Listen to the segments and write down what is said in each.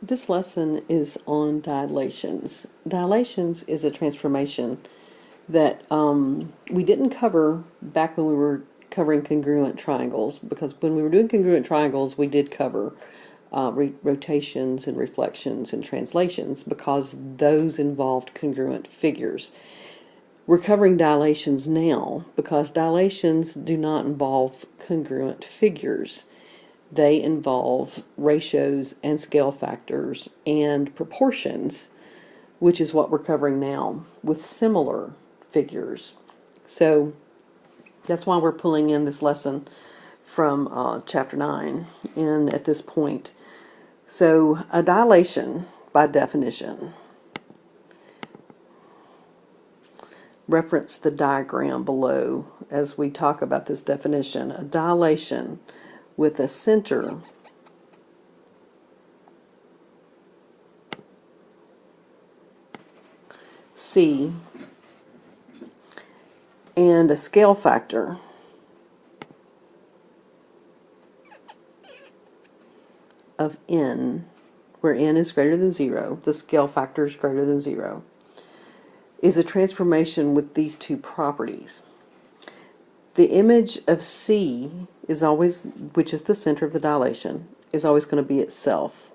This lesson is on dilations. Dilations is a transformation that we didn't cover back when we were covering congruent triangles, because when we were doing congruent triangles we did cover rotations and reflections and translations because those involved congruent figures. We're covering dilations now because dilations do not involve congruent figures. They involve ratios and scale factors and proportions, which is what we're covering now, with similar figures. So that's why we're pulling in this lesson from chapter 9 in at this point. So a dilation, by definition, reference the diagram below as we talk about this definition. A dilation with a center C and a scale factor of n, where n is greater than 0, the scale factor is greater than 0, is a transformation with these two properties. The image of C is always, which is the center of the dilation, is always going to be itself.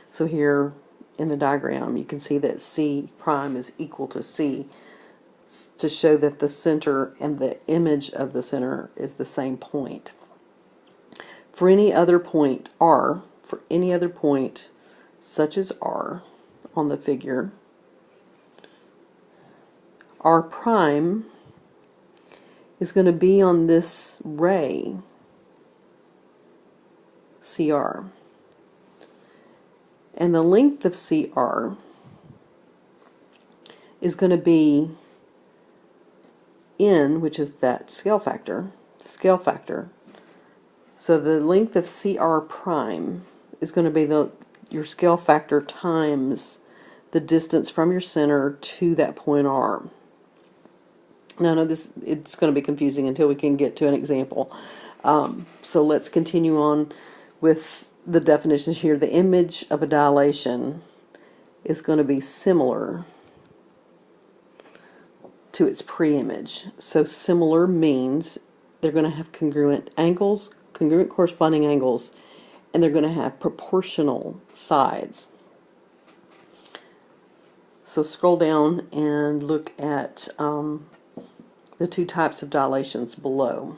So here in the diagram you can see that C prime is equal to C to show that the center and the image of the center is the same point. For any other point R, for any other point such as R on the figure, R prime is going to be on this ray CR. And the length of CR is going to be n, which is that scale factor. So the length of CR prime is going to be your scale factor times the distance from your center to that point R. Now, I know it's going to be confusing until we can get to an example. So let's continue on with the definitions here. The image of a dilation is going to be similar to its pre-image. So similar means they're going to have congruent angles, congruent corresponding angles, and they're going to have proportional sides. So scroll down and look at the two types of dilations below.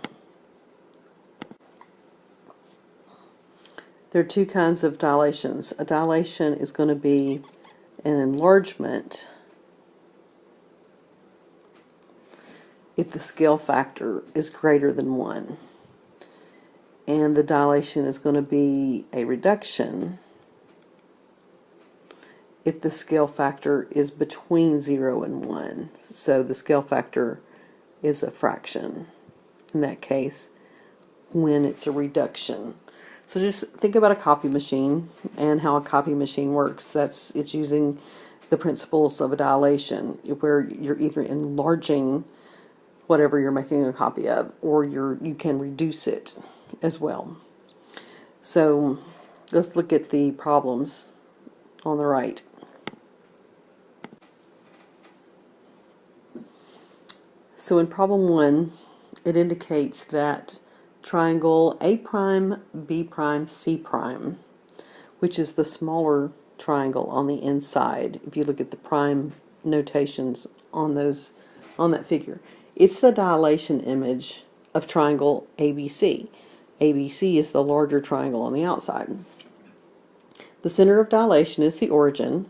There are two kinds of dilations. A dilation is going to be an enlargement if the scale factor is greater than 1. And the dilation is going to be a reduction if the scale factor is between 0 and 1. So the scale factor is a fraction in that case when it's a reduction. So just think about a copy machine and how a copy machine works. It's using the principles of a dilation, where you're either enlarging whatever you're making a copy of, or you can reduce it as well. So let's look at the problems on the right. So in problem 1, it indicates that triangle A prime, B prime, C prime, which is the smaller triangle on the inside, if you look at the prime notations on that figure, it's the dilation image of triangle ABC. ABC is the larger triangle on the outside. The center of dilation is the origin.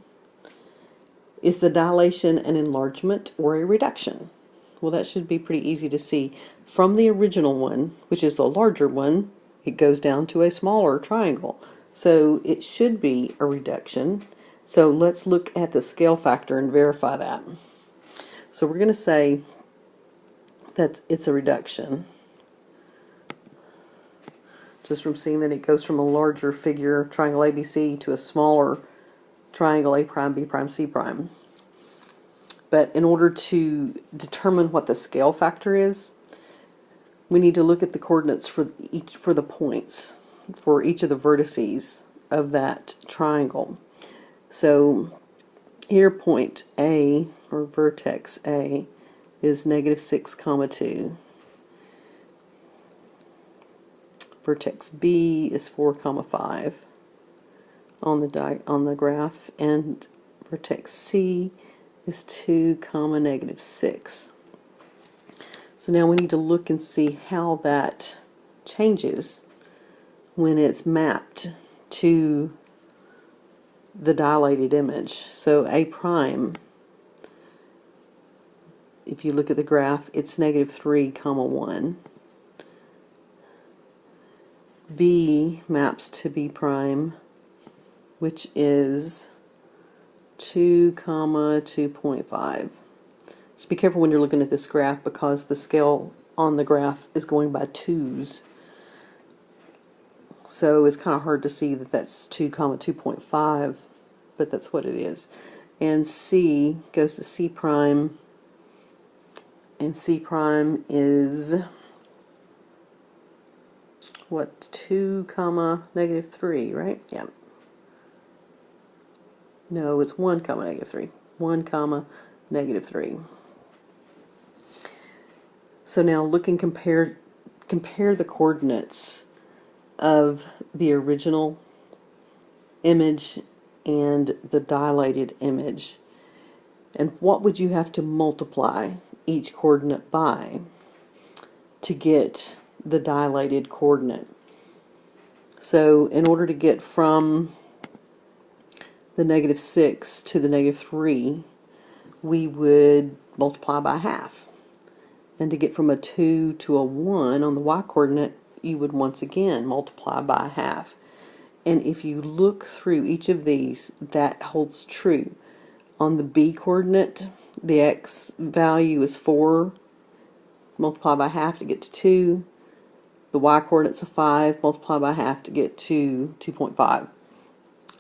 Is the dilation an enlargement or a reduction? Well, that should be pretty easy to see. From the original one, which is the larger one, it goes down to a smaller triangle. So it should be a reduction. So let's look at the scale factor and verify that. So we're going to say that it's a reduction, just from seeing that it goes from a larger figure, triangle ABC, to a smaller triangle A prime, B prime, C prime. But in order to determine what the scale factor is, we need to look at the coordinates for the points. for each of the vertices of that triangle. So here point A, or vertex A, is negative 6 comma 2. Vertex B is 4 comma 5 on the graph, and vertex C is 2 comma negative 6. So now we need to look and see how that changes when it's mapped to the dilated image. So A prime, if you look at the graph, it's negative 3 comma 1. B maps to B prime, which is 2 comma 2.5. Just be careful when you're looking at this graph, because the scale on the graph is going by 2's. So it's kind of hard to see that that's 2 comma 2.5, but that's what it is. And C goes to C prime, and C prime is what, 2 comma negative 3, right? Yeah. No, it's 1 comma negative 3. 1 comma negative 3. So now look and compare the coordinates of the original image and the dilated image. And what would you have to multiply each coordinate by to get the dilated coordinate? So in order to get from the negative 6 to the negative 3, we would multiply by half. And to get from a 2 to a 1 on the y-coordinate, you would once again multiply by half. And if you look through each of these, that holds true. On the b-coordinate, the x value is 4, multiply by half to get to 2. The y-coordinate's a 5, multiply by half to get to 2.5.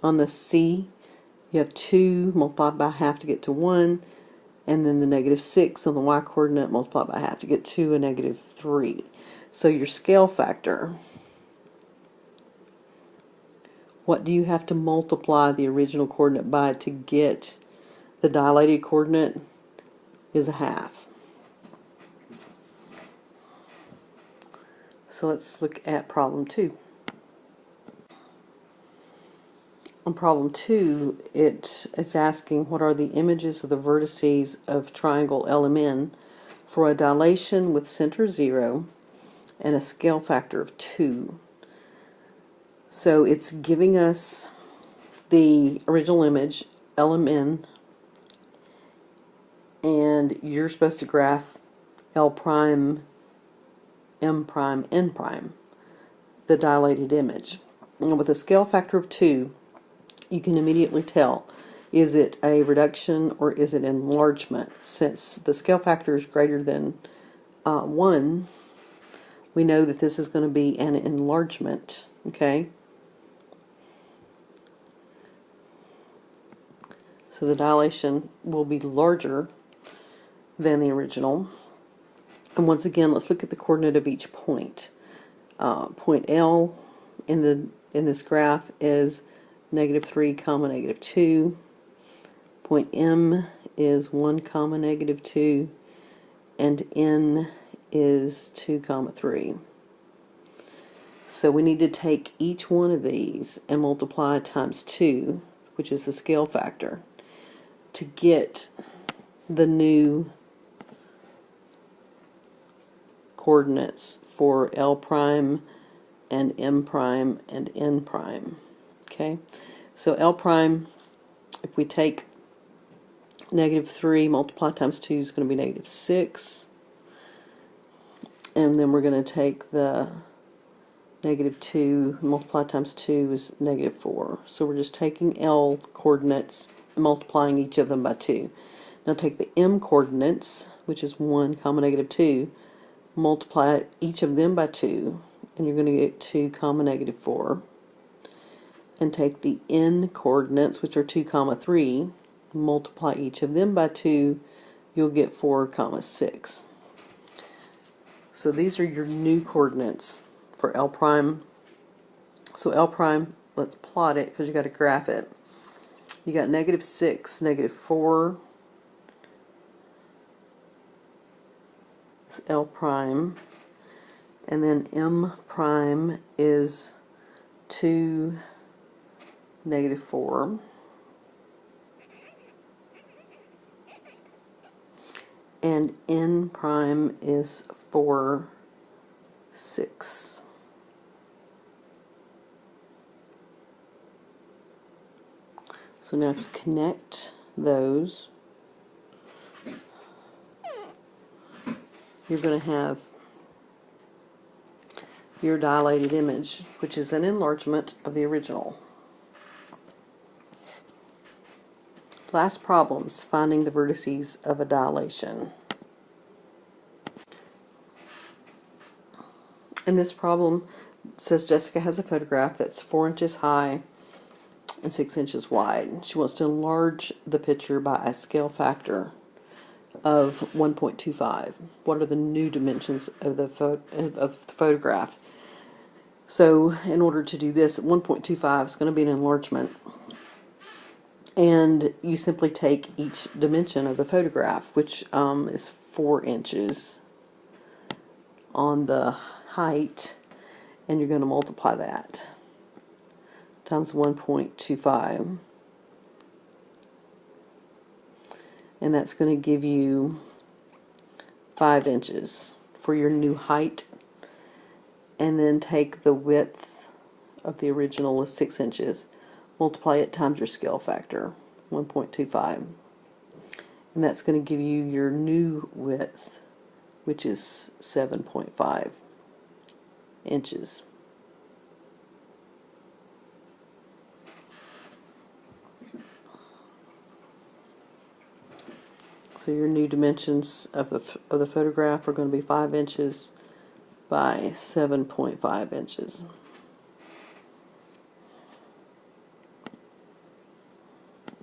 On the c, you have 2, multiply by half to get to 1. And then the negative 6 on the y-coordinate, multiply by half to get to a negative 3. So your scale factor, what do you have to multiply the original coordinate by to get the dilated coordinate, is a half. So let's look at problem 2. On problem 2, it is asking what are the images of the vertices of triangle LMN for a dilation with center 0 and a scale factor of 2. So it's giving us the original image, LMN, and you're supposed to graph L prime, M prime, N prime, the dilated image. And with a scale factor of 2, you can immediately tell, is it a reduction or is it enlargement? Since the scale factor is greater than 1, we know that this is going to be an enlargement, okay? So the dilation will be larger than the original. And once again, let's look at the coordinate of each point. Point L in this graph is negative 3 comma negative 2. Point M is 1 comma negative 2, and N is 2 comma 3. So we need to take each one of these and multiply times 2, which is the scale factor, to get the new coordinates for L prime and M prime and N prime. Okay, so L prime, if we take negative 3, multiply times 2 is going to be negative 6. And then we're going to take the negative 2, multiply times 2 is negative 4. So we're just taking L coordinates and multiplying each of them by 2. Now take the M coordinates, which is 1 comma negative 2, multiply each of them by 2, and you're going to get 2 comma negative 4. And take the N coordinates, which are 2 comma 3, multiply each of them by 2, you'll get 4 comma 6. So these are your new coordinates for L prime, So L prime, let's plot it because you got to graph it. You got -6, -4. It's L prime. And then M prime is 2, -4. And N prime is 4, 6. So now if you connect those, you're going to have your dilated image, which is an enlargement of the original. Last problems, finding the vertices of a dilation. In this problem, it says Jessica has a photograph that's 4 inches high and 6 inches wide. She wants to enlarge the picture by a scale factor of 1.25. What are the new dimensions of the photograph? So in order to do this, 1.25 is going to be an enlargement. And you simply take each dimension of the photograph, which is 4 inches on the height, and you're going to multiply that times 1.25. And that's going to give you 5 inches for your new height. And then take the width of the original is 6 inches. Multiply it times your scale factor, 1.25. And that's going to give you your new width, which is 7.5 inches. So your new dimensions of the photograph are going to be 5 inches by 7.5 inches.